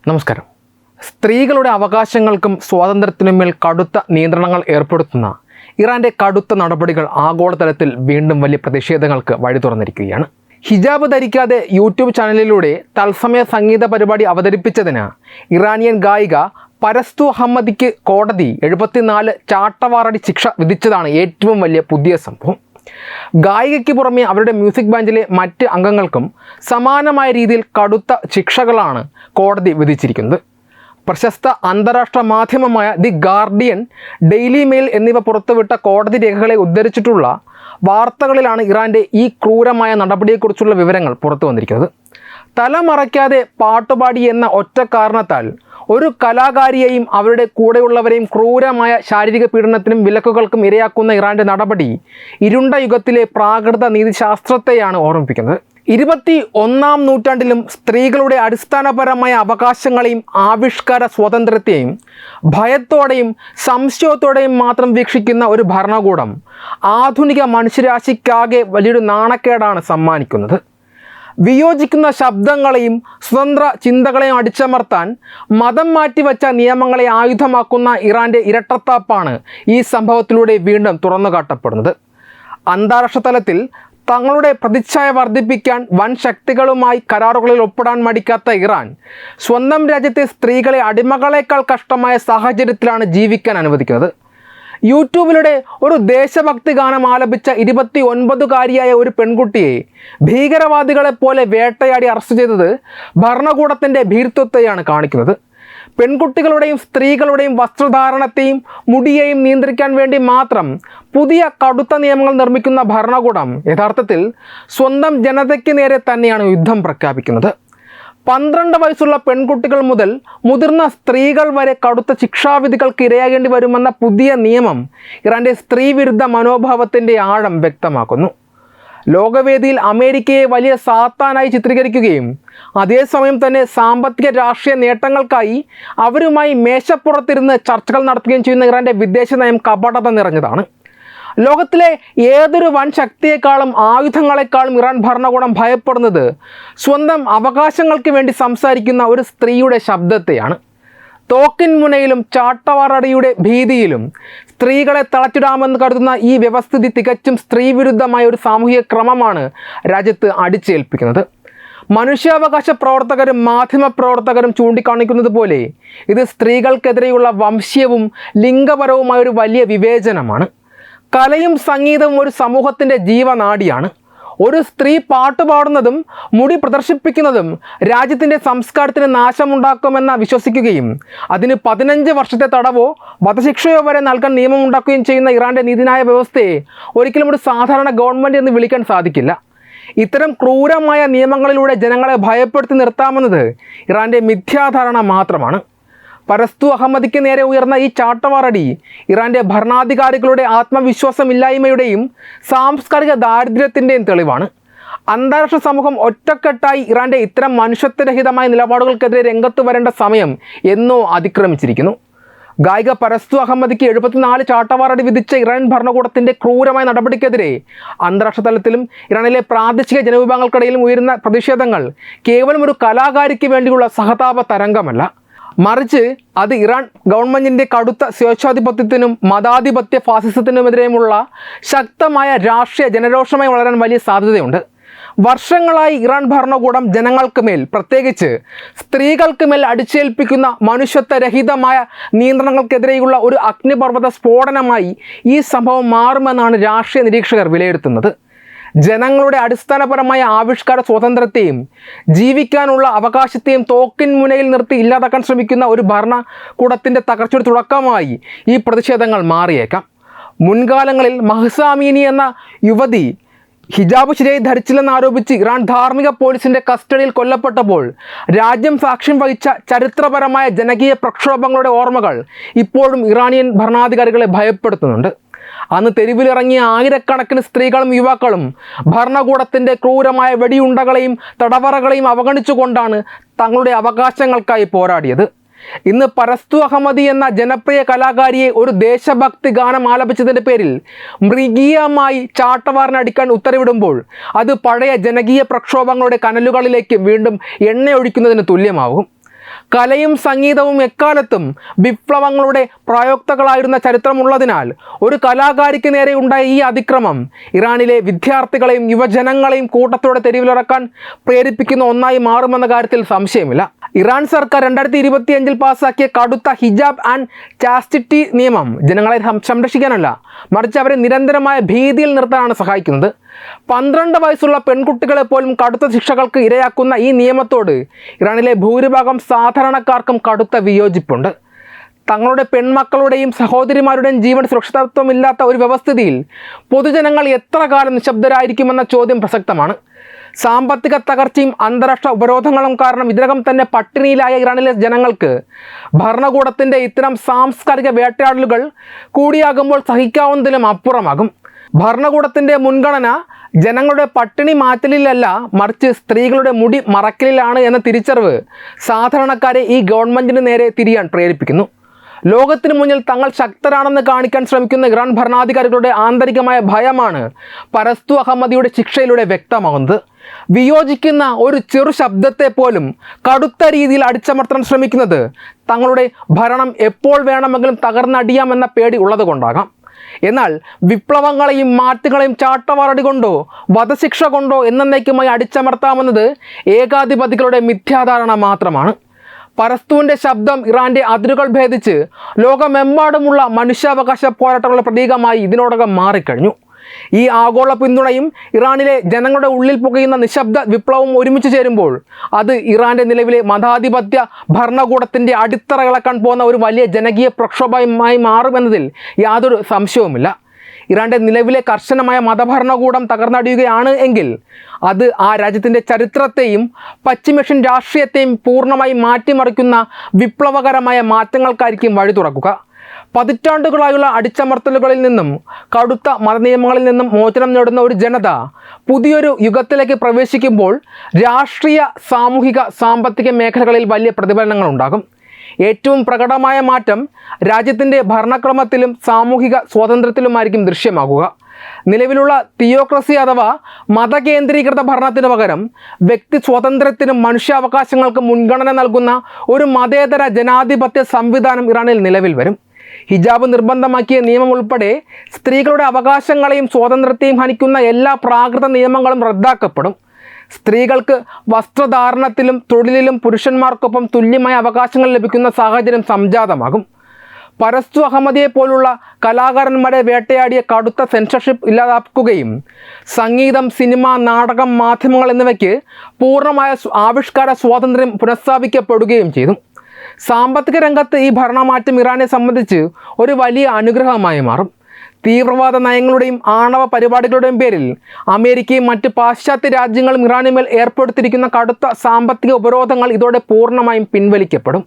നമസ്കാരം. സ്ത്രീകളുടെ അവകാശങ്ങൾക്കും സ്വാതന്ത്ര്യത്തിനുമേൽ കടുത്ത നിയന്ത്രണങ്ങൾ ഏർപ്പെടുത്തുന്ന ഇറാൻ്റെ കടുത്ത നടപടികൾ ആഗോളതലത്തിൽ വീണ്ടും വലിയ പ്രതിഷേധങ്ങൾക്ക് വഴി തുറന്നിരിക്കുകയാണ്. ഹിജാബ് ധരിക്കാതെ യൂട്യൂബ് ചാനലിലൂടെ തത്സമയ സംഗീത പരിപാടി അവതരിപ്പിച്ചതിന് ഇറാനിയൻ ഗായിക പരസ്തു അഹമ്മദിക്ക് കോടതി 74 ചാട്ടവാറടി ശിക്ഷ വിധിച്ചതാണ് ഏറ്റവും വലിയ പുതിയ സംഭവം. ഗായികയ്ക്ക് പുറമെ അവരുടെ മ്യൂസിക് ബാൻഡിലെ മറ്റ് അംഗങ്ങൾക്കും സമാനമായ രീതിയിൽ കടുത്ത ശിക്ഷകളാണ് കോടതി വിധിച്ചിരിക്കുന്നത്. പ്രശസ്ത അന്താരാഷ്ട്ര മാധ്യമമായ ദി ഗാർഡിയൻ, ഡെയിലി മെയിൽ എന്നിവ പുറത്തുവിട്ട കോടതി രേഖകളെ ഉദ്ധരിച്ചിട്ടുള്ള വാർത്തകളിലാണ് ഇറാൻ്റെ ഈ ക്രൂരമായ നടപടിയെക്കുറിച്ചുള്ള വിവരങ്ങൾ പുറത്തു വന്നിരിക്കുന്നത്. തല മറയ്ക്കാതെ പാട്ടുപാടി എന്ന ഒറ്റ കാരണത്താൽ ഒരു കലാകാരിയെയും അവരുടെ കൂടെയുള്ളവരെയും ക്രൂരമായ ശാരീരിക പീഡനത്തിനും വിലക്കുകൾക്കും ഇരയാക്കുന്ന ഇറാൻ്റെ നടപടി ഇരുണ്ട യുഗത്തിലെ പ്രാകൃത നീതിശാസ്ത്രത്തെയാണ് ഓർമ്മിപ്പിക്കുന്നത്. 21-ാം നൂറ്റാണ്ടിലും സ്ത്രീകളുടെ അടിസ്ഥാനപരമായ അവകാശങ്ങളെയും ആവിഷ്കാര സ്വാതന്ത്ര്യത്തെയും ഭയത്തോടെയും സംശയത്തോടെയും മാത്രം വീക്ഷിക്കുന്ന ഒരു ഭരണകൂടം ആധുനിക മനുഷ്യരാശിക്കാകെ വലിയൊരു നാണക്കേടാണ് സമ്മാനിക്കുന്നത്. വിയോജിക്കുന്ന ശബ്ദങ്ങളെയും സ്വതന്ത്ര ചിന്തകളെയും അടിച്ചമർത്താൻ മതം മാറ്റിവെച്ച നിയമങ്ങളെ ആയുധമാക്കുന്ന ഇറാൻ്റെ ഇരട്ടത്താപ്പാണ് ഈ സംഭവത്തിലൂടെ വീണ്ടും തുറന്നു കാട്ടപ്പെടുന്നത്. അന്താരാഷ്ട്ര തലത്തിൽ തങ്ങളുടെ പ്രതിച്ഛായ വർദ്ധിപ്പിക്കാൻ വൻ ശക്തികളുമായി കരാറുകളിൽ ഒപ്പിടാൻ മടിക്കാത്ത ഇറാൻ സ്വന്തം രാജ്യത്തെ സ്ത്രീകളെ അടിമകളേക്കാൾ കഷ്ടമായ സാഹചര്യത്തിലാണ് ജീവിക്കാൻ അനുവദിക്കുന്നത്. യൂട്യൂബിലൂടെ ഒരു ദേശഭക്തി ഗാനം ആലപിച്ച 29-കാരിയായ ഒരു പെൺകുട്ടിയെ ഭീകരവാദികളെപ്പോലെ വേട്ടയാടി അറസ്റ്റ് ചെയ്തത് ഭരണകൂടത്തിൻ്റെ ഭീരുത്വത്തെയാണ് കാണിക്കുന്നത്. പെൺകുട്ടികളുടെയും സ്ത്രീകളുടെയും വസ്ത്രധാരണത്തെയും മുടിയെയും നിയന്ത്രിക്കാൻ വേണ്ടി മാത്രം പുതിയ കടുത്ത നിയമങ്ങൾ നിർമ്മിക്കുന്ന ഭരണകൂടം യഥാർത്ഥത്തിൽ സ്വന്തം ജനതയ്ക്ക് നേരെ തന്നെയാണ് യുദ്ധം പ്രഖ്യാപിക്കുന്നത്. 12 വയസ്സുള്ള പെൺകുട്ടികൾ മുതൽ മുതിർന്ന സ്ത്രീകൾ വരെ കടുത്ത ശിക്ഷാവിധികൾക്ക് ഇരയാകേണ്ടി വരുമെന്ന പുതിയ നിയമം ഇറാൻ്റെ സ്ത്രീവിരുദ്ധ മനോഭാവത്തിൻ്റെ ആഴം വ്യക്തമാക്കുന്നു. ലോകവേദിയിൽ അമേരിക്കയെ വലിയ സാത്താനായി ചിത്രീകരിക്കുകയും അതേസമയം തന്നെ സാമ്പത്തിക രാഷ്ട്രീയ നേട്ടങ്ങൾക്കായി അവരുമായി മേശപ്പുറത്തിരുന്ന് ചർച്ചകൾ നടത്തുകയും ചെയ്യുന്ന ഇറാൻ്റെ വിദേശ നയം കപടത നിറഞ്ഞതാണ്. ലോകത്തിലെ ഏതൊരു വൻ ശക്തിയെക്കാളും ആയുധങ്ങളെക്കാളും ഇറാൻ ഭരണകൂടം ഭയപ്പെടുന്നത് സ്വന്തം അവകാശങ്ങൾക്ക് വേണ്ടി സംസാരിക്കുന്ന ഒരു സ്ത്രീയുടെ ശബ്ദത്തെയാണ്. തോക്കിൻ മുനയിലും ചാട്ടവാറടിയുടെ ഭീതിയിലും സ്ത്രീകളെ തളച്ചിടാമെന്ന് കരുതുന്ന ഈ വ്യവസ്ഥിതി തികച്ചും സ്ത്രീവിരുദ്ധമായ ഒരു സാമൂഹിക ക്രമമാണ് രാജ്യത്ത് അടിച്ചേൽപ്പിക്കുന്നത്. മനുഷ്യാവകാശ പ്രവർത്തകരും മാധ്യമപ്രവർത്തകരും ചൂണ്ടിക്കാണിക്കുന്നത് പോലെ ഇത് സ്ത്രീകൾക്കെതിരെയുള്ള വംശീയവും ലിംഗപരവുമായ ഒരു വലിയ വിവേചനമാണ്. കലയും സംഗീതവും ഒരു സമൂഹത്തിൻ്റെ ജീവനാഡിയാണ്. ഒരു സ്ത്രീ പാട്ടുപാടുന്നതും മുടി പ്രദർശിപ്പിക്കുന്നതും രാജ്യത്തിൻ്റെ സംസ്കാരത്തിന് നാശമുണ്ടാക്കുമെന്ന് വിശ്വസിക്കുകയും അതിന് 15 വർഷത്തെ തടവോ വധശിക്ഷയോ വരെ നൽകാൻ നിയമമുണ്ടാക്കുകയും ചെയ്യുന്ന ഇറാൻ്റെ നീതിന്യായ വ്യവസ്ഥയെ ഒരിക്കലും ഒരു സാധാരണ ഗവൺമെൻറ് എന്ന് വിളിക്കാൻ സാധിക്കില്ല. ഇത്തരം ക്രൂരമായ നിയമങ്ങളിലൂടെ ജനങ്ങളെ ഭയപ്പെടുത്തി നിർത്താമെന്നത് ഇറാൻ്റെ മിഥ്യാധാരണ മാത്രമാണ്. പരസ്തു അഹമ്മദിക്ക് നേരെ ഉയർന്ന ഈ ചാട്ടവാറടി ഇറാൻ്റെ ഭരണാധികാരികളുടെ ആത്മവിശ്വാസമില്ലായ്മയുടെയും സാംസ്കാരിക ദാരിദ്ര്യത്തിൻ്റെയും തെളിവാണ്. അന്താരാഷ്ട്ര സമൂഹം ഒറ്റക്കെട്ടായി ഇറാൻ്റെ ഇത്തരം മനുഷ്യത്വരഹിതമായ നിലപാടുകൾക്കെതിരെ രംഗത്ത് വരേണ്ട സമയം എന്നോ അതിക്രമിച്ചിരിക്കുന്നു. ഗായിക പരസ്തു അഹമ്മദിക്ക് 74 ചാട്ടവാറടി വിധിച്ച ഇറാൻ ഭരണകൂടത്തിൻ്റെ ക്രൂരമായ നടപടിക്കെതിരെ അന്താരാഷ്ട്ര തലത്തിലും ഇറാനിലെ പ്രാദേശിക ജനവിഭാഗങ്ങൾക്കിടയിലും ഉയരുന്ന പ്രതിഷേധങ്ങൾ കേവലം ഒരു കലാകാരിക്ക് വേണ്ടിയുള്ള സഹതാപ തരംഗമല്ല, മറിച്ച് അത് ഇറാൻ ഗവൺമെൻറ്റിൻ്റെ കടുത്ത സ്വേച്ഛാധിപത്യത്തിനും മതാധിപത്യ ഫാസിസത്തിനുമെതിരെയുമുള്ള ശക്തമായ രാഷ്ട്രീയ ജനരോഷമായി വളരാൻ വലിയ സാധ്യതയുണ്ട്. വർഷങ്ങളായി ഇറാൻ ഭരണകൂടം ജനങ്ങൾക്ക് മേൽ, പ്രത്യേകിച്ച് സ്ത്രീകൾക്ക് മേൽ അടിച്ചേൽപ്പിക്കുന്ന മനുഷ്യത്വരഹിതമായ നിയന്ത്രണങ്ങൾക്കെതിരെയുള്ള ഒരു അഗ്നിപർവ്വത സ്ഫോടനമായി ഈ സംഭവം മാറുമെന്നാണ് രാഷ്ട്രീയ നിരീക്ഷകർ വിലയിരുത്തുന്നത്. ജനങ്ങളുടെ അടിസ്ഥാനപരമായ ആവിഷ്കാര സ്വാതന്ത്ര്യത്തെയും ജീവിക്കാനുള്ള അവകാശത്തെയും തോക്കിൻ മുനയിൽ നിർത്തി ഇല്ലാതാക്കാൻ ശ്രമിക്കുന്ന ഒരു ഭരണകൂടത്തിൻ്റെ തകർച്ചയുടെ തുടക്കമായി ഈ പ്രതിഷേധങ്ങൾ മാറിയേക്കാം. മുൻകാലങ്ങളിൽ മഹ്സ അമീനി എന്ന യുവതി ഹിജാബ് ശരിയായി ധരിച്ചില്ലെന്നാരോപിച്ച് ഇറാൻ ധാർമ്മിക പോലീസിൻ്റെ കസ്റ്റഡിയിൽ കൊല്ലപ്പെട്ടപ്പോൾ രാജ്യം സാക്ഷ്യം വഹിച്ച ചരിത്രപരമായ ജനകീയ പ്രക്ഷോഭങ്ങളുടെ ഓർമ്മകൾ ഇപ്പോഴും ഇറാനിയൻ ഭരണാധികാരികളെ ഭയപ്പെടുത്തുന്നുണ്ട്. അന്ന് തെരുവിലിറങ്ങിയ ആയിരക്കണക്കിന് സ്ത്രീകളും യുവാക്കളും ഭരണകൂടത്തിൻ്റെ ക്രൂരമായ വെടിയുണ്ടകളെയും തടവറകളെയും അവഗണിച്ചുകൊണ്ടാണ് തങ്ങളുടെ അവകാശങ്ങൾക്കായി പോരാടിയത്. ഇന്ന് പരസ്തു അഹമ്മദി എന്ന ജനപ്രിയ കലാകാരിയെ ഒരു ദേശഭക്തി ഗാനം ആലപിച്ചതിൻ്റെ പേരിൽ മൃഗീയമായി ചാട്ടവാറിനടിക്കാൻ ഉത്തരവിടുമ്പോൾ അത് പഴയ ജനകീയ പ്രക്ഷോഭങ്ങളുടെ കനലുകളിലേക്ക് വീണ്ടും എണ്ണയൊഴിക്കുന്നതിന് തുല്യമാകും. കലയും സംഗീതവും എക്കാലത്തും വിപ്ലവങ്ങളുടെ പ്രയോക്താക്കളായിരുന്ന ചരിത്രമുള്ളതിനാൽ ഒരു കലാകാരിക്ക് നേരെ ഉണ്ടായ ഈ അതിക്രമം ഇറാനിലെ വിദ്യാർത്ഥികളെയും യുവജനങ്ങളെയും കൂട്ടത്തോടെ തെരുവിലിറക്കാൻ പ്രേരിപ്പിക്കുന്ന ഒന്നായി മാറുമെന്ന കാര്യത്തിൽ സംശയമില്ല. ഇറാൻ സർക്കാർ 2025 പാസ്സാക്കിയ കടുത്ത ഹിജാബ് ആൻഡ് ചാസ്റ്റിറ്റി നിയമം ജനങ്ങളെ സംരക്ഷിക്കാനല്ല, മറിച്ച് അവരെ നിരന്തരമായ ഭീതിയിൽ നിർത്താനാണ് സഹായിക്കുന്നത്. 12 വയസ്സുള്ള പെൺകുട്ടികളെ പോലും കടുത്ത ശിക്ഷകൾക്ക് ഇരയാക്കുന്ന ഈ നിയമത്തോട് ഇറാനിലെ ഭൂരിഭാഗം സാധാരണക്കാർക്കും കടുത്ത വിയോജിപ്പുണ്ട്. തങ്ങളുടെ പെൺമക്കളുടെയും സഹോദരിമാരുടെയും ജീവൻ സുരക്ഷിതത്വമില്ലാത്ത ഒരു വ്യവസ്ഥിതിയിൽ പൊതുജനങ്ങൾ എത്ര കാലം നിശബ്ദരായിരിക്കുമെന്ന ചോദ്യം പ്രസക്തമാണ്. സാമ്പത്തിക തകർച്ചയും അന്താരാഷ്ട്ര ഉപരോധങ്ങളും കാരണം ഇതിനകം തന്നെ പട്ടിണിയിലായ ഇറാനിലെ ജനങ്ങൾക്ക് ഭരണകൂടത്തിൻ്റെ ഇത്തരം സാംസ്കാരിക വേട്ടയാടലുകൾ കൂടിയാകുമ്പോൾ സഹിക്കാവുന്നതിലും അപ്പുറമാകും. ഭരണകൂടത്തിൻ്റെ മുൻഗണന ജനങ്ങളുടെ പട്ടിണി മാറ്റലിലല്ല, മറിച്ച് സ്ത്രീകളുടെ മുടി മറക്കലിലാണ് എന്ന തിരിച്ചറിവ് സാധാരണക്കാരെ ഈ ഗവൺമെൻറ്റിന് നേരെ തിരിയാൻ പ്രേരിപ്പിക്കുന്നു. ലോകത്തിന് മുന്നിൽ തങ്ങൾ ശക്തരാണെന്ന് കാണിക്കാൻ ശ്രമിക്കുന്ന ഇറാൻ ഭരണാധികാരികളുടെ ആന്തരികമായ ഭയമാണ് പരസ്തു അഹമ്മദിയുടെ ശിക്ഷയിലൂടെ വ്യക്തമാകുന്നത്. വിയോജിക്കുന്ന ഒരു ചെറു ശബ്ദത്തെ പോലും കടുത്ത രീതിയിൽ അടിച്ചമർത്താൻ ശ്രമിക്കുന്നത് തങ്ങളുടെ ഭരണം എപ്പോൾ വേണമെങ്കിലും തകർന്നടിയാമെന്ന പേടി ഉള്ളതുകൊണ്ടാകാം. എന്നാൽ വിപ്ലവങ്ങളെയും മാറ്റങ്ങളെയും ചാട്ടവാറടി കൊണ്ടോ വധശിക്ഷ കൊണ്ടോ എന്നേക്കുമായി അടിച്ചമർത്താമെന്നത് ഏകാധിപതികളുടെ മിഥ്യാധാരണ മാത്രമാണ്. പരസ്തുവിൻ്റെ ശബ്ദം ഇറാൻ്റെ അതിരുകൾ ഭേദിച്ച് ലോകമെമ്പാടുമുള്ള മനുഷ്യാവകാശ പോരാട്ടങ്ങളുടെ പ്രതീകമായി ഇതിനോടകം മാറിക്കഴിഞ്ഞു. ഈ ആഗോള പിന്തുണയും ഇറാനിലെ ജനങ്ങളുടെ ഉള്ളിൽ പുകയുന്ന നിശബ്ദ വിപ്ലവവും ഒരുമിച്ച് ചേരുമ്പോൾ അത് ഇറാൻ്റെ നിലവിലെ മതാധിപത്യ ഭരണകൂടത്തിൻ്റെ അടിത്തറ ഇളക്കാൻ പോകുന്ന ഒരു വലിയ ജനകീയ പ്രക്ഷോഭമായി മാറുമെന്നതിൽ യാതൊരു സംശയവുമില്ല. ഇറാൻ്റെ നിലവിലെ കർശനമായ മതഭരണകൂടം തകർന്നടിയുകയാണ് എങ്കിൽ അത് ആ രാജ്യത്തിൻ്റെ ചരിത്രത്തെയും പശ്ചിമേഷ്യൻ രാഷ്ട്രീയത്തെയും പൂർണ്ണമായി മാറ്റിമറിക്കുന്ന വിപ്ലവകരമായ മാറ്റങ്ങൾക്കായിരിക്കും വഴി തുറക്കുക. പതിറ്റാണ്ടുകളായുള്ള അടിച്ചമർത്തലുകളിൽ നിന്നും കടുത്ത മതനിയമങ്ങളിൽ നിന്നും മോചനം നേടുന്ന ഒരു ജനത പുതിയൊരു യുഗത്തിലേക്ക് പ്രവേശിക്കുമ്പോൾ രാഷ്ട്രീയ, സാമൂഹിക, സാമ്പത്തിക മേഖലകളിൽ വലിയ പ്രതിഫലനങ്ങളുണ്ടാകും. ഏറ്റവും പ്രകടമായ മാറ്റം രാജ്യത്തിൻ്റെ ഭരണക്രമത്തിലും സാമൂഹിക സ്വാതന്ത്ര്യത്തിലുമായിരിക്കും ദൃശ്യമാകുക. നിലവിലുള്ള തിയോക്രസി അഥവാ മതകേന്ദ്രീകൃത ഭരണത്തിന് പകരം വ്യക്തി സ്വാതന്ത്ര്യത്തിനും മനുഷ്യാവകാശങ്ങൾക്കും മുൻഗണന നൽകുന്ന ഒരു മതേതര ജനാധിപത്യ സംവിധാനം ഇറാനിൽ നിലവിൽ വരും. ഹിജാബ് നിർബന്ധമാക്കിയ നിയമം ഉൾപ്പെടെ സ്ത്രീകളുടെ അവകാശങ്ങളെയും സ്വാതന്ത്ര്യത്തെയും ഹനിക്കുന്ന എല്ലാ പ്രാകൃത നിയമങ്ങളും റദ്ദാക്കപ്പെടും. സ്ത്രീകൾക്ക് വസ്ത്രധാരണത്തിലും തൊഴിലിലും പുരുഷന്മാർക്കൊപ്പം തുല്യമായ അവകാശങ്ങൾ ലഭിക്കുന്ന സാഹചര്യം സംജാതമാകും. പരസ്തു അഹമ്മദിയെ പോലുള്ള കലാകാരന്മാരെ വേട്ടയാടിയ കടുത്ത സെൻസർഷിപ്പ് ഇല്ലാതാക്കുകയും സംഗീതം, സിനിമ, നാടകം, മാധ്യമങ്ങൾ എന്നിവയ്ക്ക് പൂർണ്ണമായ ആവിഷ്കാര സ്വാതന്ത്ര്യം പുനഃസ്ഥാപിക്കപ്പെടുകയും ചെയ്തു. സാമ്പത്തിക രംഗത്ത് ഈ ഭരണമാറ്റം ഇറാനെ സംബന്ധിച്ച് ഒരു വലിയ അനുഗ്രഹമായി മാറും. തീവ്രവാദ നയങ്ങളുടെയും ആണവ പരിപാടികളുടെയും പേരിൽ അമേരിക്കയും മറ്റ് പാശ്ചാത്യ രാജ്യങ്ങളും ഇറാനുമേൽ ഏർപ്പെടുത്തിയിരിക്കുന്ന കടുത്ത സാമ്പത്തിക ഉപരോധങ്ങൾ ഇതോടെ പൂർണ്ണമായും പിൻവലിക്കപ്പെടും.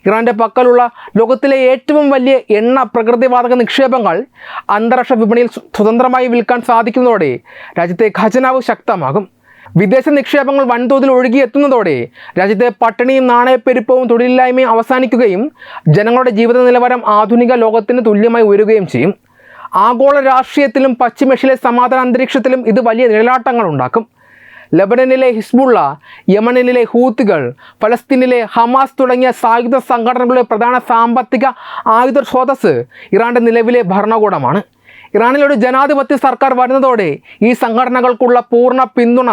ഇറാൻ്റെ പക്കലുള്ള ലോകത്തിലെ ഏറ്റവും വലിയ എണ്ണ, പ്രകൃതിവാതക നിക്ഷേപങ്ങൾ അന്താരാഷ്ട്ര വിപണിയിൽ സ്വതന്ത്രമായി വിൽക്കാൻ സാധിക്കുന്നതോടെ രാജ്യത്തെ ഖജനാവ് ശക്തമാകും. വിദേശ നിക്ഷേപങ്ങൾ വൻതോതിൽ ഒഴുകിയെത്തുന്നതോടെ രാജ്യത്തെ പട്ടിണിയും നാണയപ്പെരുപ്പവും തൊഴിലില്ലായ്മയും അവസാനിക്കുകയും ജനങ്ങളുടെ ജീവിത നിലവാരം ആധുനിക ലോകത്തിന് തുല്യമായി ഉയരുകയും ചെയ്യും. ആഗോള രാഷ്ട്രീയത്തിലും പശ്ചിമേഷ്യയിലെ സമാധാന അന്തരീക്ഷത്തിലും ഇത് വലിയ നിഴലാട്ടങ്ങൾ ഉണ്ടാക്കും. ലെബനനിലെ ഹിസ്ബുള്ള, യമനിലെ ഹൂത്തികൾ, ഫലസ്തീനിലെ ഹമാസ് തുടങ്ങിയ സായുധ സംഘടനകളുടെ പ്രധാന സാമ്പത്തിക ആയുധ സ്രോതസ് ഇറാൻ്റെ നിലവിലെ ഭരണകൂടമാണ്. ഇറാനിലൊരു ജനാധിപത്യ സർക്കാർ വരുന്നതോടെ ഈ സംഘടനകൾക്കുള്ള പൂർണ്ണ പിന്തുണ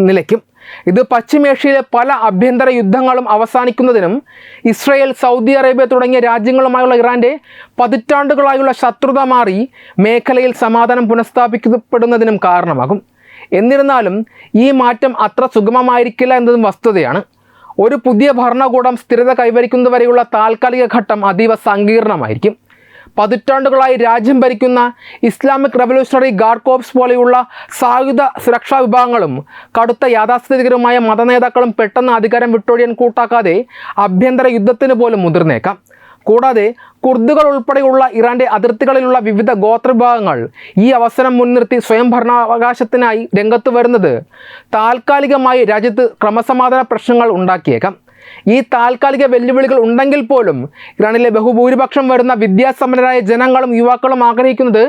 നിലയ്ക്കും. ഇത് പശ്ചിമേഷ്യയിലെ പല ആഭ്യന്തര യുദ്ധങ്ങളും അവസാനിക്കുന്നതിനും ഇസ്രയേൽ, സൗദി അറേബ്യ തുടങ്ങിയ രാജ്യങ്ങളുമായുള്ള ഇറാൻ്റെ പതിറ്റാണ്ടുകളായുള്ള ശത്രുത മാറി മേഖലയിൽ സമാധാനം പുനഃസ്ഥാപിക്കപ്പെടുന്നതിനും കാരണമാകും. എന്നിരുന്നാലും ഈ മാറ്റം അത്ര സുഗമമായിരിക്കില്ല എന്നതും വസ്തുതയാണ്. ഒരു പുതിയ ഭരണകൂടം സ്ഥിരത കൈവരിക്കുന്നതുവരെയുള്ള താൽക്കാലിക ഘട്ടം അതീവ സങ്കീർണമായിരിക്കും. പതിറ്റാണ്ടുകളായി രാജ്യം ഭരിക്കുന്ന ഇസ്ലാമിക് റവല്യൂഷണറി ഗാർഡ് കോർപ്സ് പോലെയുള്ള സായുധ സുരക്ഷാ വിഭാഗങ്ങളും കടുത്ത യാഥാസ്ഥിതികരുമായ മതനേതാക്കളും പെട്ടെന്ന് അധികാരം വിട്ടൊഴിയാൻ കൂട്ടാക്കാതെ ആഭ്യന്തര യുദ്ധത്തിന് പോലും മുതിർന്നേക്കാം. കൂടാതെ കുർദുകൾ ഉൾപ്പെടെയുള്ള ഇറാൻ്റെ അതിർത്തികളിലുള്ള വിവിധ ഗോത്രവിഭാഗങ്ങൾ ഈ അവസരം മുൻനിർത്തി സ്വയം ഭരണാവകാശത്തിനായി രംഗത്ത് വരുന്നത് താൽക്കാലികമായി രാജ്യത്ത് ക്രമസമാധാന പ്രശ്നങ്ങൾ ഉണ്ടാക്കിയേക്കാം. ഈ താൽക്കാലിക വെല്ലുവിളികൾ ഉണ്ടെങ്കിൽ പോലും ഇറാനിലെ ബഹുഭൂരിപക്ഷം വരുന്ന വിദ്യാസമ്പന്നരായ ജനങ്ങളും യുവാക്കളും ആഗ്രഹിക്കുന്നത്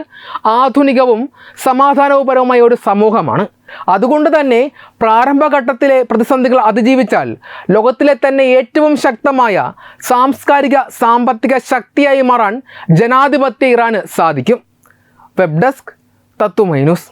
ആധുനികവും സമാധാനപരവുമായ ഒരു സമൂഹമാണ്. അതുകൊണ്ട് തന്നെ പ്രാരംഭഘട്ടത്തിലെ പ്രതിസന്ധികൾ അതിജീവിച്ചാൽ ലോകത്തിലെ തന്നെ ഏറ്റവും ശക്തമായ സാംസ്കാരിക സാമ്പത്തിക ശക്തിയായി മാറാൻ ജനാധിപത്യ ഇറാന് സാധിക്കും. വെബ് ഡെസ്ക് തത്തുമൈ ന്യൂസ്.